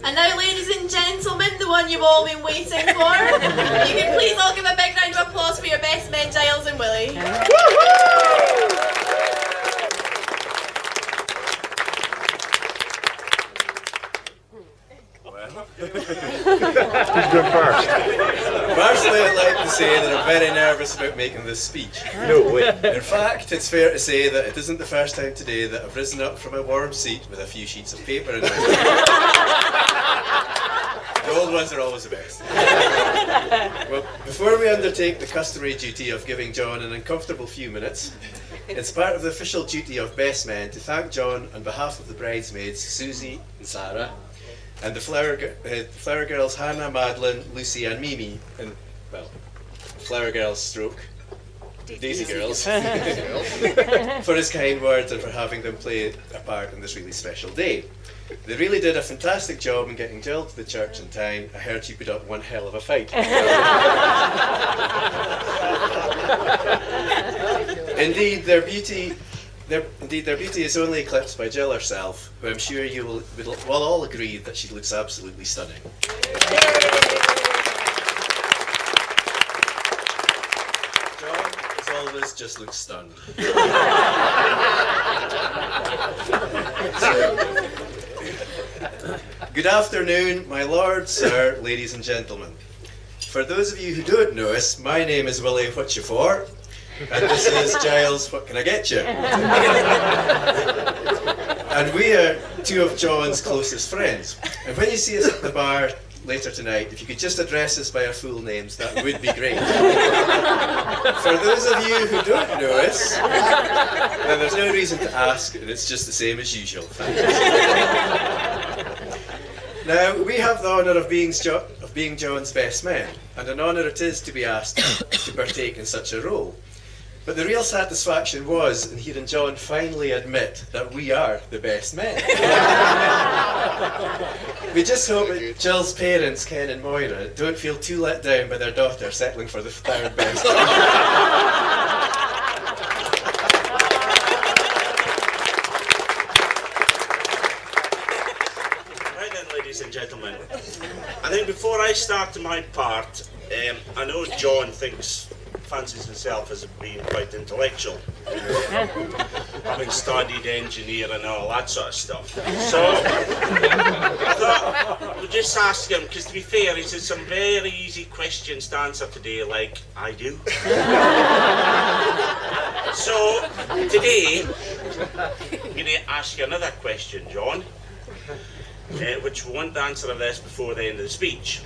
And now, ladies and gentlemen, the one you've all been waiting for. You can please all give a big round of applause for your best men, Giles and Willie. Who's going first? Firstly, I'd like to say that I'm very nervous about making this speech. No way. In fact, it's fair to say that it isn't the first time today that I've risen up from a warm seat with a few sheets of paper in my hand. The old ones are always the best. Well, before we undertake the customary duty of giving John an uncomfortable few minutes, it's part of the official duty of best men to thank John on behalf of the bridesmaids, Susie and Sarah, and the Flower Girls, Hannah, Madeline, Lucy and Mimi, and, well, Flower Girls stroke Daisy Girls, for his kind words and for having them play a part in this really special day. They really did a fantastic job in getting Jill to the church in time. I heard you put up one hell of a fight. Indeed, their beauty is only eclipsed by Jill herself, who I'm sure you will all agree that she looks absolutely stunning. John, as always, just looks stunned. Good afternoon, my lord, sir, ladies and gentlemen. For those of you who don't know us, my name is Willie Whatchafor, and this is Giles What Can I Get You? And we are two of John's closest friends. And when you see us at the bar later tonight, if you could just address us by our full names, that would be great. For those of you who don't know us, then there's no reason to ask, and it's just the same as usual. Now, we have the honour of being John's best man, and an honour it is to be asked to partake in such a role. But the real satisfaction was in hearing John finally admit that we are the best men. We just hope that Jill's parents, Ken and Moira, don't feel too let down by their daughter settling for the third best. Right then, ladies and gentlemen, I think before I start my part, I know John fancies himself as being quite intellectual, having studied engineering and all that sort of stuff. So I thought we'll just ask him, because to be fair, he said some very easy questions to answer today, like I do. So today I'm going to ask you another question, John, which we want to answer this before the end of the speech.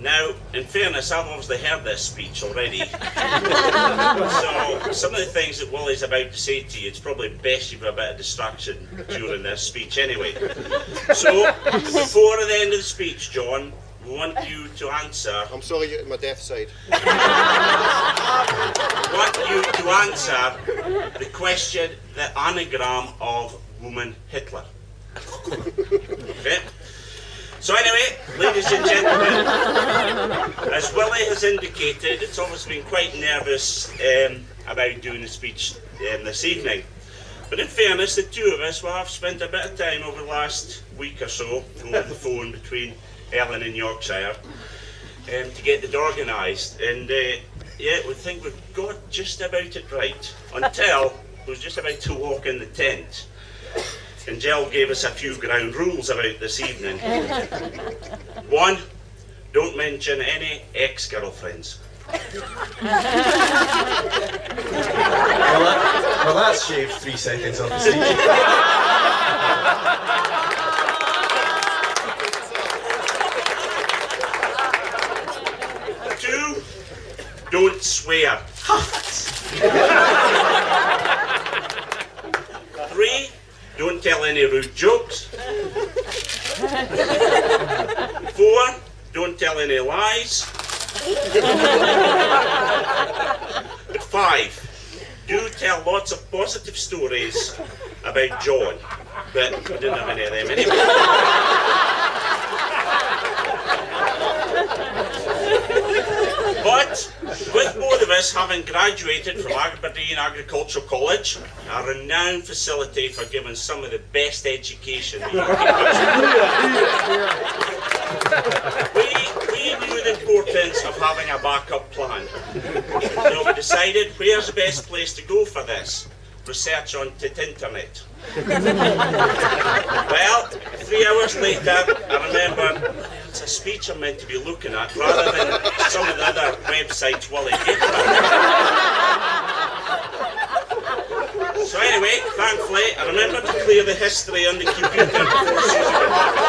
Now, in fairness, I've obviously heard this speech already. So, some of the things that Willie's about to say to you, it's probably best you've got a bit of distraction during this speech anyway. So, before the end of the speech, John, we want you to answer... I'm sorry, you're at my death side. We want you to answer the question, the anagram of woman Hitler. Okay? So anyway, ladies and gentlemen, as Willie has indicated, it's obviously been quite nervous about doing the speech this evening. But in fairness, the two of us will have spent a bit of time over the last week or so over the phone between Ellen and Yorkshire to get it organised. And yeah, we think we've got just about it right, until we was just about to walk in the tent. And Jill gave us a few ground rules about this evening. 1, don't mention any ex-girlfriends. Well, that's shaved 3 seconds off the speech. 2, don't swear. 3, don't tell any rude jokes. 4, don't tell any lies. 5, do tell lots of positive stories about John. But we didn't have any of them anyway. But With both of us having graduated from Aberdeen Agricultural College, a renowned facility for giving some of the best education in the UK. We knew the importance of having a backup plan. So we decided, where's the best place to go for this? Research on the internet. Well, 3 hours later, I remember it's a speech I'm meant to be looking at rather than some of the other websites Willie gave me. So anyway, thankfully, I remember to clear the history on the computer before Susie went back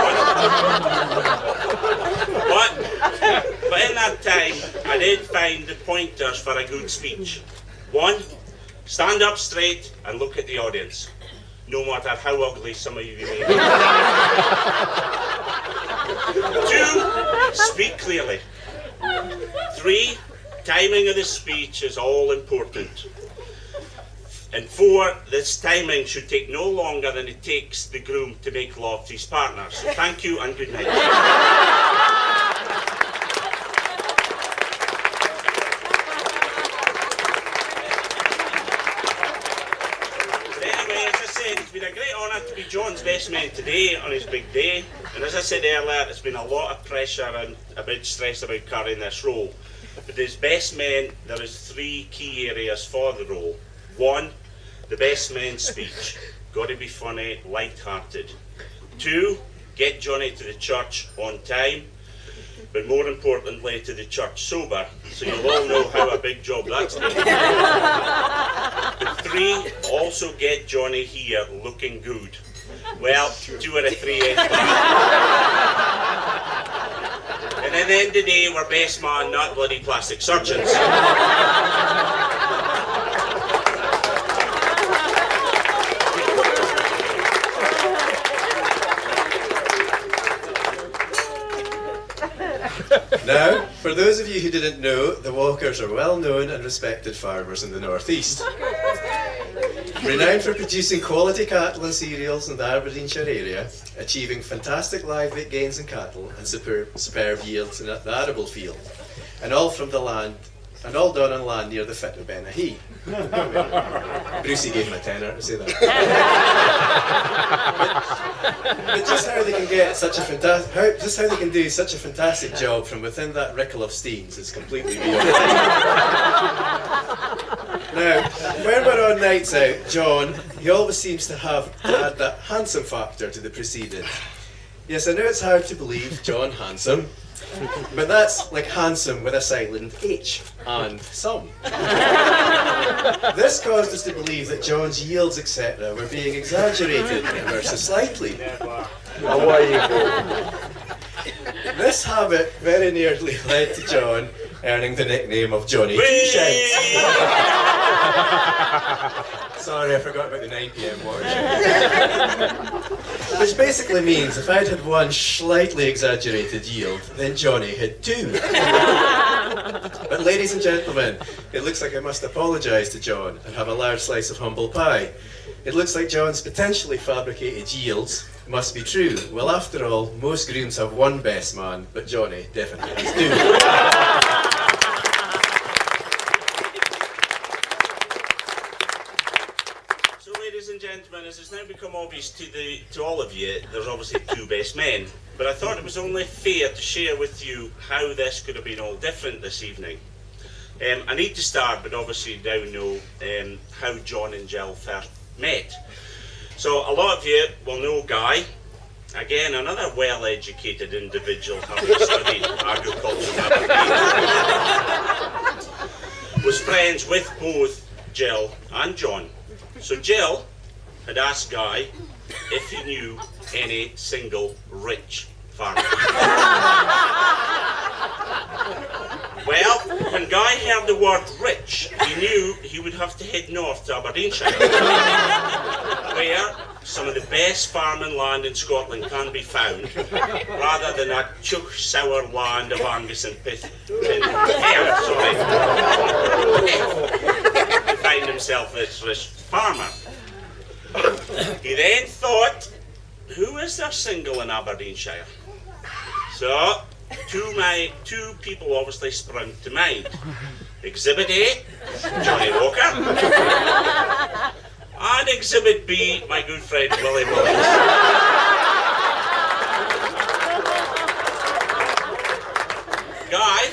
on. But in that time, I did find the pointers for a good speech. 1, stand up straight and look at the audience, no matter how ugly some of you may be. 2, speak clearly. 3, timing of the speech is all important. And 4, this timing should take no longer than it takes the groom to make love to his partner. So thank you and good night. It's been a great honour to be John's best man today on his big day, and as I said earlier, there's been a lot of pressure and a bit stress about carrying this role. But as best man, there is 3 key areas for the role. 1, the best man's speech, got to be funny, light-hearted. 2, get Johnny to the church on time, but more importantly to the church sober, so you'll all know how a big job that's been. But 3, also get Johnny here looking good. Well, 2 out of 3 ain't bad. And at the end of the day, we're best man, not bloody plastic surgeons. Now, for those of you who didn't know, the Walkers are well-known and respected farmers in the North East. Renowned for producing quality cattle and cereals in the Aberdeenshire area, achieving fantastic live weight gains in cattle and superb yields in the arable field, and all from the land, and all done on land near the Fit of Benahee. Brucey gave him a tenner to say that. But just how they can get such a just how they can do such a fantastic job from within that rickle of steams is completely beyond. Now, when we're on nights out, John, he always seems to have add that handsome factor to the proceedings. Yes, I know it's hard to believe, John Handsome, but that's like handsome with a silent H and some. This caused us to believe that John's yields, etc., were being exaggerated ever so slightly. This habit very nearly led to John earning the nickname of Johnny T-Shouts. Sorry, I forgot about the 9 p.m. watch. Which basically means if I'd had 1 slightly exaggerated yield, then Johnny had 2. But ladies and gentlemen, it looks like I must apologise to John and have a large slice of humble pie. It looks like John's potentially fabricated yields must be true. Well, after all, most grooms have 1 best man, but Johnny definitely has 2. Ladies and gentlemen, as it's now become obvious to all of you, there's obviously 2 best men, but I thought it was only fair to share with you how this could have been all different this evening. I need to start, but obviously now know how John and Jill first met. So a lot of you will know Guy, again another well-educated individual having studied agriculture in Aberdeen, was friends with both Jill and John. So Jill had asked Guy if he knew any single rich farmer. Well, when Guy heard the word rich, he knew he would have to head north to Aberdeenshire, where some of the best farming land in Scotland can be found, rather than that chook sour land of Angus and to find himself this rich farmer. He then thought, who is there single in Aberdeenshire? So, two people obviously sprung to mind. Exhibit A, Johnny Walker. And Exhibit B, my good friend Willie Williams. Guy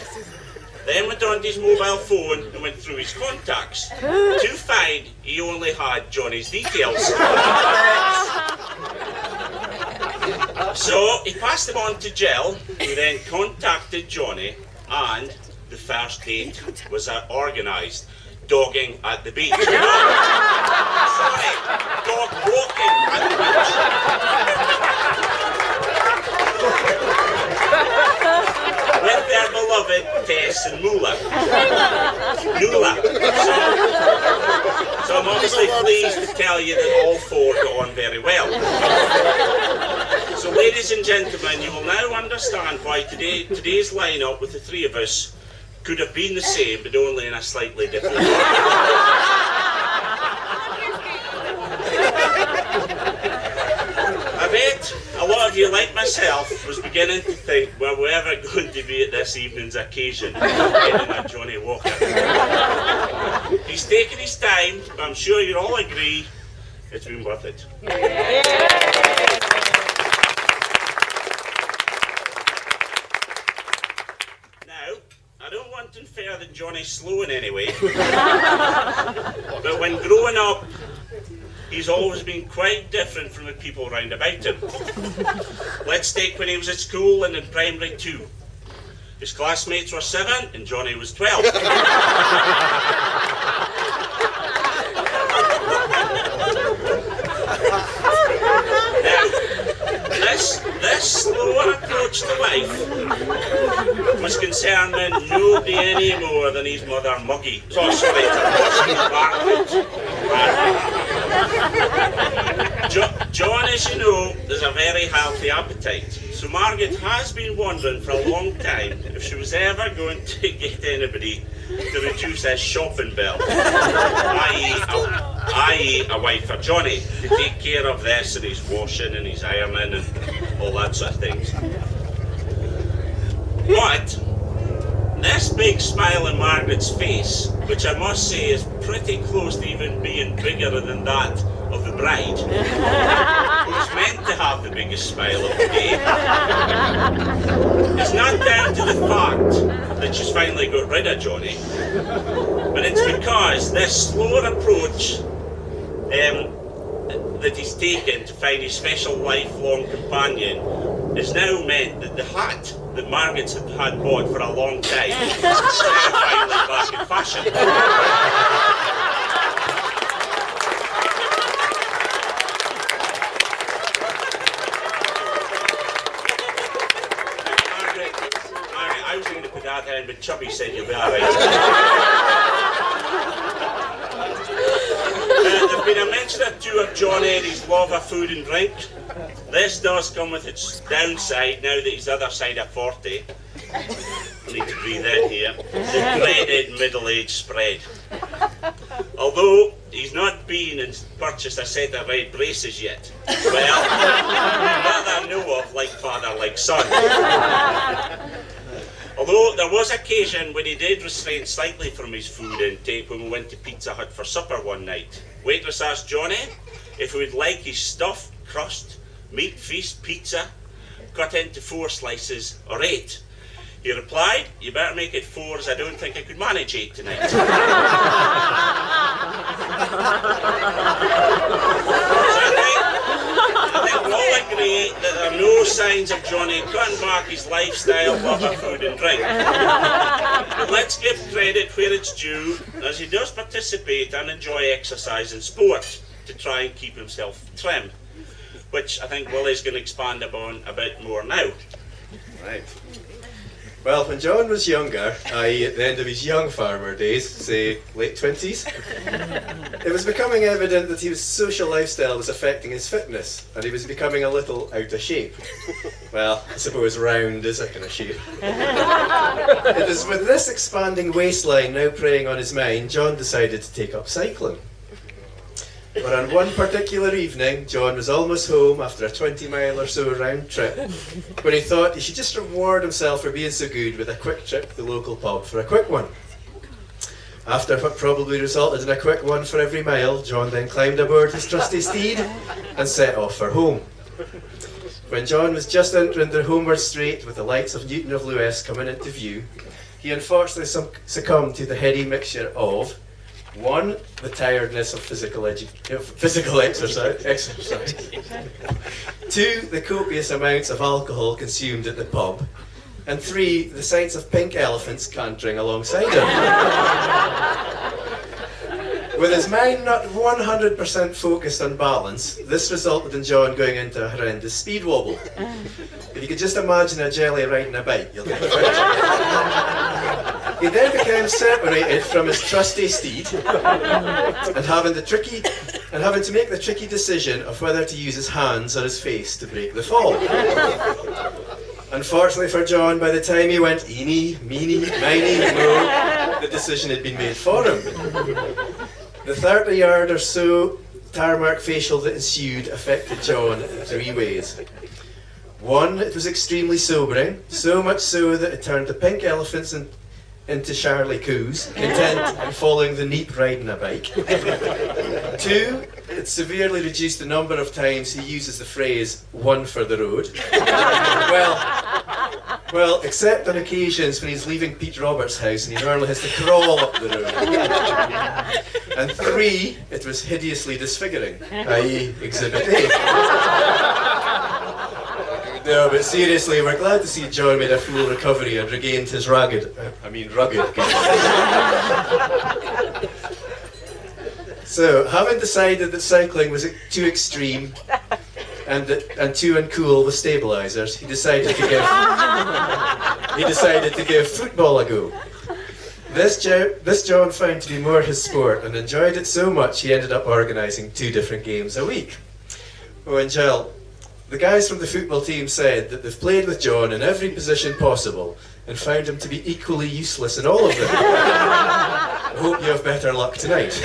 then went on to his mobile phone and went through his contacts to find he only had Johnny's details. So he passed them on to Jill, who then contacted Johnny, and the first date was organised. Dogging at the beach. No, sorry, dog walking at the beach. With their beloved Tess and Nuala. So I'm obviously pleased to tell you that all four got on very well. So ladies and gentlemen, you will now understand why today's lineup with the three of us could have been the same, but only in a slightly different way. I bet a lot of you, like myself, was beginning to think, well, we're ever going to be at this evening's occasion, getting a Johnny Walker. He's taken his time, but I'm sure you'll all agree it's been worth it. I don't want to infer that Johnny's slow in any way, but when growing up, he's always been quite different from the people round about him. Let's take when he was at school and in primary 2. His classmates were 7 and Johnny was 12. Now, this slower approach to life was concerning nobody any more than his mother Muggy. So sorry, John, as you know, has a very healthy appetite. So Margaret has been wondering for a long time if she was ever going to get anybody to reduce his shopping bill, i.e. a wife for Johnny, to take care of this and his washing and his ironing and all that sort of things. But this big smile on Margaret's face, which I must say is pretty close to even being bigger than that of the bride, who's meant to have the biggest smile of the day, is not down to the fact that she's finally got rid of Johnny, but it's because this slower approach that he's taken to find his special lifelong companion has now meant that the hat that Margaret's had bought for a long time is now finally back in fashion. Margaret, I was going to put that in, but Chubby said you'll be alright. There's been a mention or two of Johnny and his love of food and drink. This does come with its downside now that he's the other side of 40. I need to breathe in here. The dreaded middle-aged spread. Although he's not been and purchased a set of red braces yet. Well, that I know of, like father, like son. Although there was occasion when he did restrain slightly from his food intake when we went to Pizza Hut for supper one night. Waitress asked Johnny if he would like his stuffed crust, meat feast pizza cut into 4 slices or 8. He replied, "You better make it 4 as I don't think I could manage 8 tonight." So I think we'll all agree that there are no signs of Johnny cutting back his lifestyle love of food and drink. But let's give credit where it's due, as he does participate and enjoy exercise and sport to try and keep himself trim, which I think Willie's going to expand upon a bit more now. Right. Well, when John was younger, i.e. at the end of his young farmer days, say late 20s, it was becoming evident that his social lifestyle was affecting his fitness, and he was becoming a little out of shape. Well, I suppose round is a kind of shape. It was with this expanding waistline now preying on his mind, John decided to take up cycling. But on one particular evening, John was almost home after a 20-mile or so round trip, when he thought he should just reward himself for being so good with a quick trip to the local pub for a quick one. After what probably resulted in a quick one for every mile, John then climbed aboard his trusty steed and set off for home. When John was just entering the homeward straight with the lights of Newton of Lewes coming into view, he unfortunately succumbed to the heady mixture of 1. The tiredness of physical exercise. 2. The copious amounts of alcohol consumed at the pub. And 3. The sights of pink elephants cantering alongside him. With his mind not 100% focused on balance, this resulted in John going into a horrendous speed wobble. If you could just imagine a jelly riding a bike, you'll get it. He then became separated from his trusty steed and having to make the tricky decision of whether to use his hands or his face to break the fall. Unfortunately for John, by the time he went eeny, meeny, miny, mo, the decision had been made for him. The 30-yard or so tarmac facial that ensued affected John in 3 ways. 1, it was extremely sobering, so much so that it turned the pink elephants into Charlie Coos, intent on following the neat riding a bike. 2, it severely reduced the number of times he uses the phrase, one for the road. Well, except on occasions when he's leaving Pete Roberts' house and he normally has to crawl up the road. And 3, it was hideously disfiguring, i.e. Exhibit A. No, but seriously, we're glad to see John made a full recovery and regained his rugged. So, having decided that cycling was too extreme and too uncool with stabilisers, he decided to give football a go. This John found to be more his sport and enjoyed it so much he ended up organising 2 different games a week. Oh, and Jill, the guys from the football team said that they've played with John in every position possible and found him to be equally useless in all of them. I hope you have better luck tonight.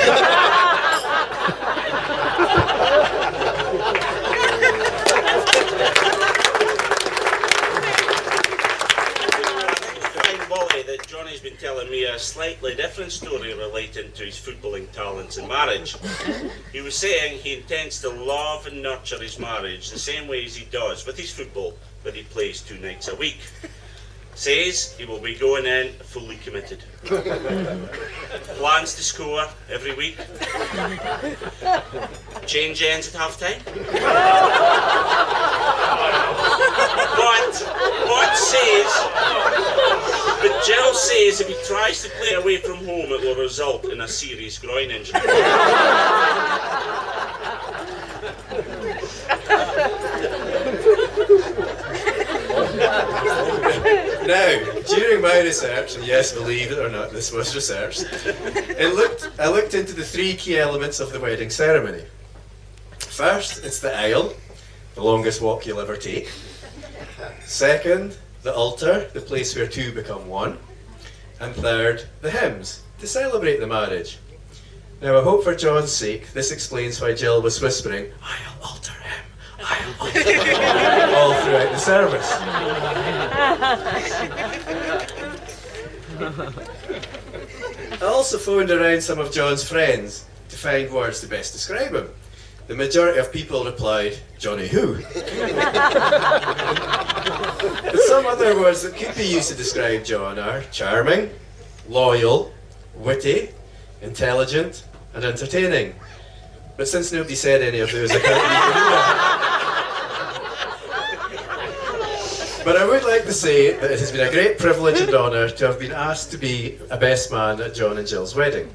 Johnny's been telling me a slightly different story relating to his footballing talents in marriage. He was saying he intends to love and nurture his marriage the same way as he does with his football that he plays 2 nights a week. Says he will be going in fully committed. Plans to score every week. Change ends at half time. But Jill says if he tries to play away from home, it will result in a serious groin injury. Now, during my research, and yes, believe it or not, this was research, I looked into the 3 key elements of the wedding ceremony. First, it's the aisle, the longest walk you'll ever take. Second, the altar, the place where 2 become 1. And third, the hymns, to celebrate the marriage. Now, I hope for John's sake, this explains why Jill was whispering, "I'll alter him, I'll alter him," all throughout the service. I also phoned around some of John's friends to find words to best describe him. The majority of people replied, "Johnny who?" But some other words that could be used to describe John are charming, loyal, witty, intelligent, and entertaining. But since nobody said any of those, I can't even do that. But I would like to say that it has been a great privilege and honour to have been asked to be a best man at John and Jill's wedding.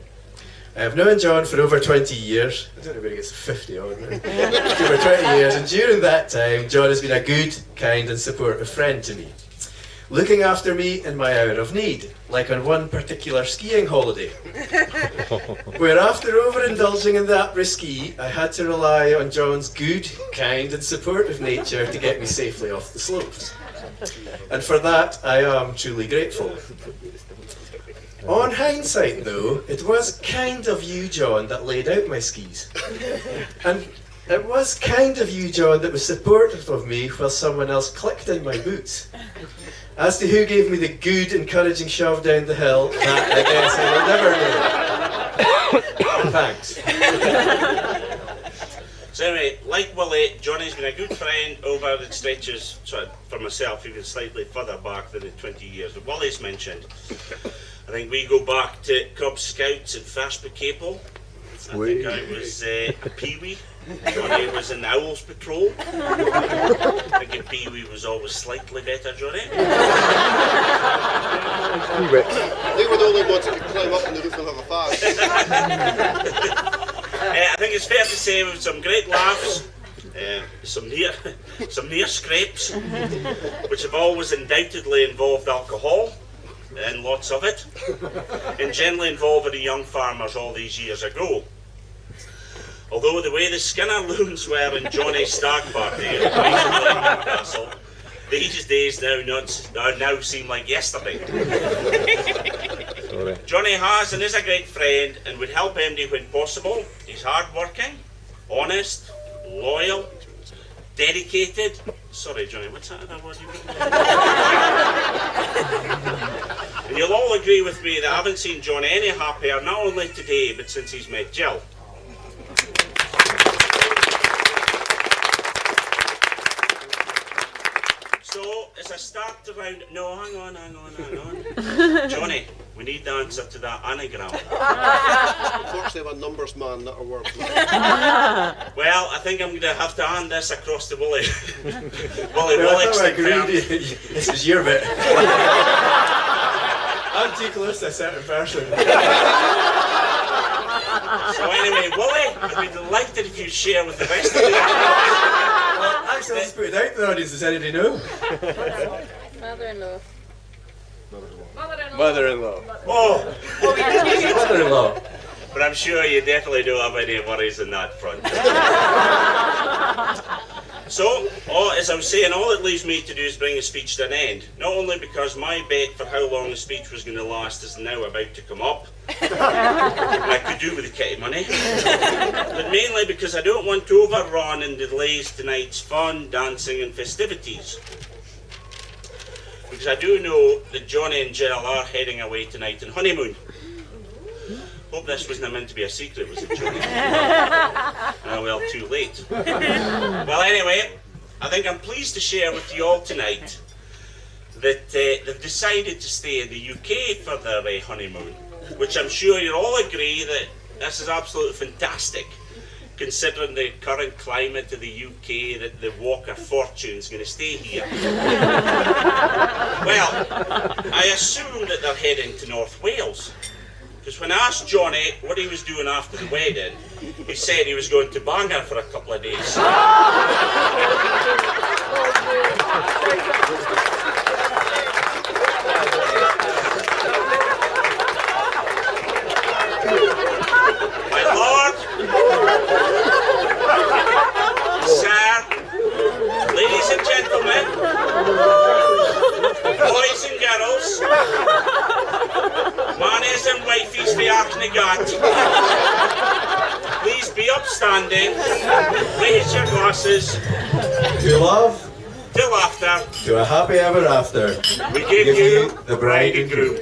I have known John for over 20 years. I don't know where he gets 50 on now. Over 20 years, and during that time, John has been a good, kind, and supportive friend to me, looking after me in my hour of need, like on one particular skiing holiday, where after overindulging in the après-ski, I had to rely on John's good, kind, and supportive nature to get me safely off the slopes. And for that, I am truly grateful. On hindsight, though, it was kind of you, John, that laid out my skis. And it was kind of you, John, that was supportive of me while someone else clicked in my boots. As to who gave me the good, encouraging shove down the hill, that I guess I will never know. Thanks. So anyway, like Willie, Johnny's been a good friend over it stretches, for myself, even slightly further back than the 20 years that Willie's mentioned. I think we go back to Cub Scouts in Ferspa I think I was a Pee-wee. Johnny was in the Owls Patrol. I think a Pee-wee was always slightly better, Johnny. They were the only ones that could climb up on the roof and have a fag. I think it's fair to say with some great laughs, some near scrapes, which have always undoubtedly involved alcohol, and lots of it, and generally involving the young farmers all these years ago. Although the way the Skinner loons were in Johnny's stag party recently in Newcastle, these days now seem like yesterday. Sorry. Johnny has and is a great friend and would help MD when possible. He's hard-working, honest, loyal, dedicated. Sorry, Johnny, what's that other word you mean? And you'll all agree with me that I haven't seen Johnny any happier, not only today, but since he's met Jill. So, as I start around, no, hang on. Johnny, we need the answer to that anagram. Unfortunately, I'm a numbers man, not a word man. Well, I think I'm going to have to hand this across to Willie. Well, Willie, I agreed. This is your bit. I'm too close to a certain person. So anyway, Willie, I'd be delighted if you share with the rest of the Well, actually, let's put it out to the audience. Does anybody know? Mother-in-law. Mother-in-law. Oh, Mother-in-law. but I'm sure you definitely don't have any worries on that front. So, as I was saying, all it leaves me to do is bring the speech to an end. Not only because my bet for how long the speech was going to last is now about to come up, I could do with the kitty money, but mainly because I don't want to overrun and delays tonight's fun, dancing and festivities. Because I do know that Johnny and Jill are heading away tonight on honeymoon. Hope this wasn't meant to be a secret, was it, Johnny? Well, too late. Well, anyway, I think I'm pleased to share with you all tonight that they've decided to stay in the UK for their honeymoon, which I'm sure you all agree that this is absolutely fantastic, considering the current climate of the UK, that the Walker fortune is going to stay here. Well, I assume that they're heading to North Wales. Because when I asked Johnny what he was doing after the wedding, he said he was going to Bangor for a couple of days. My lord, sir, ladies and gentlemen, boys and girls, Manes and wifeys for Arknagat, please be upstanding, raise your glasses, To love, to laughter, to a happy ever after. we give you the bride and groom.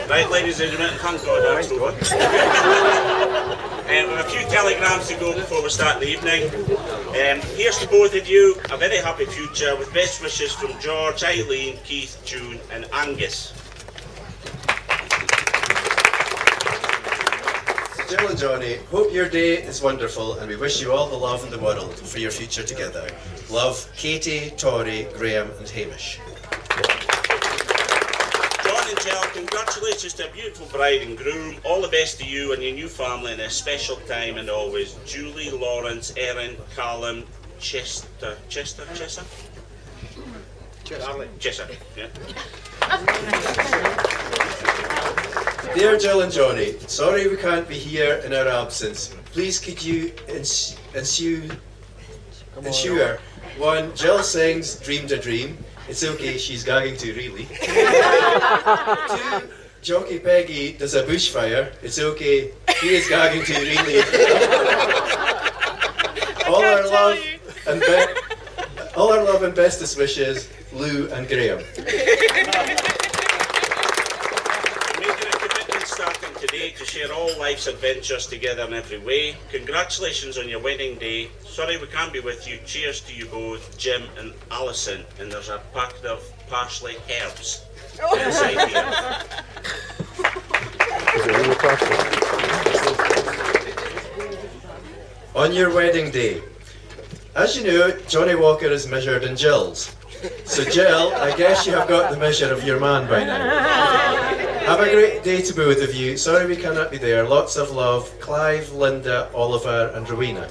Right, ladies and gentlemen, thank God that's over. We have a few telegrams to go before we start the evening. Here's to both of you, a very happy future with best wishes from George, Eileen, Keith, June and Angus. Jill and Johnny, hope your day is wonderful and we wish you all the love in the world for your future together. Love, Katie, Tori, Graham and Hamish. John and Jill, congratulations to a beautiful bride and groom. All the best to you and your new family in a special time and always. Julie, Lawrence, Erin, Callum, Chester, yeah. Dear Jill and Johnny, sorry we can't be here in our absence. Please could you ensue ensure, one, Jill sings Dreamed a Dream. It's okay, she's gagging too really. Two, Jockey Peggy does a bushfire. It's okay, he is gagging too really. All our love and bestest wishes, Lou and Graham. Making a commitment starting today to share all life's adventures together in every way. Congratulations on your wedding day. Sorry we can't be with you. Cheers to you both, Jim and Alison. And there's a packet of parsley herbs inside here. On your wedding day, as you know, Johnny Walker is measured in Jills. So Jill, I guess you have got the measure of your man by now. Have a great day to both of you. Sorry we cannot be there. Lots of love, Clive, Linda, Oliver and Rowena.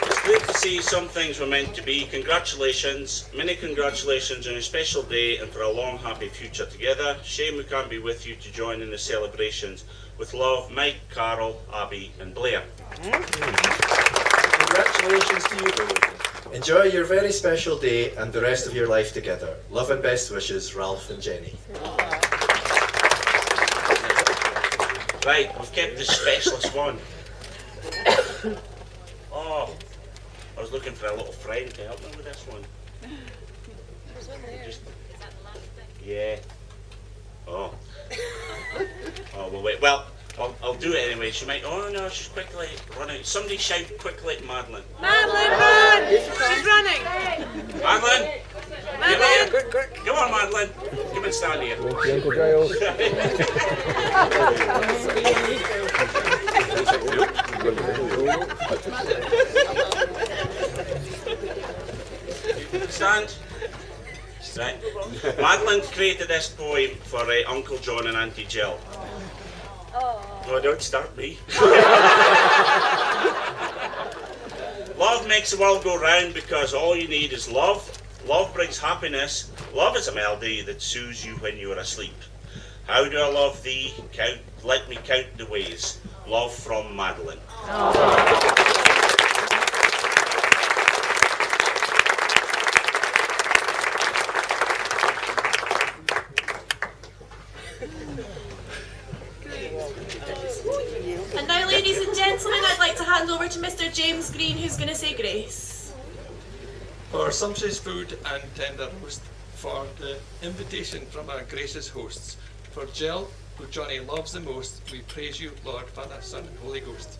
It's great to see some things were meant to be. Congratulations, many congratulations on a special day and for a long happy future together. Shame we can't be with you to join in the celebrations. With love, Mike, Carol, Abby and Blair. Congratulations to you both. Enjoy your very special day and the rest of your life together. Love and best wishes, Ralph and Jenny. Right, we've kept the specialist one. Oh, I was looking for a little friend to help me with this one. Just, yeah. Oh. Oh, well, wait. Well, I'll do it anyway. She might. Oh no, she's quickly running. Somebody shout quickly at Madeline. Madeline, run! She's running. Madeline! Madeline! Quick. Come on, Madeline. Come and stand here. Stand. Right. Madeline created this poem for Uncle John and Auntie Jill. Oh, don't start me. Love makes the world go round because all you need is love. Love brings happiness. Love is a melody that soothes you when you are asleep. How do I love thee? Let me count the ways. Love from Madeline. And now, ladies and gentlemen, I'd like to hand over to Mr. James Green, who's going to say grace. For sumptuous food and tender roast, for the invitation from our gracious hosts, for Jill, who Johnny loves the most, we praise you, Lord, Father, Son, and Holy Ghost.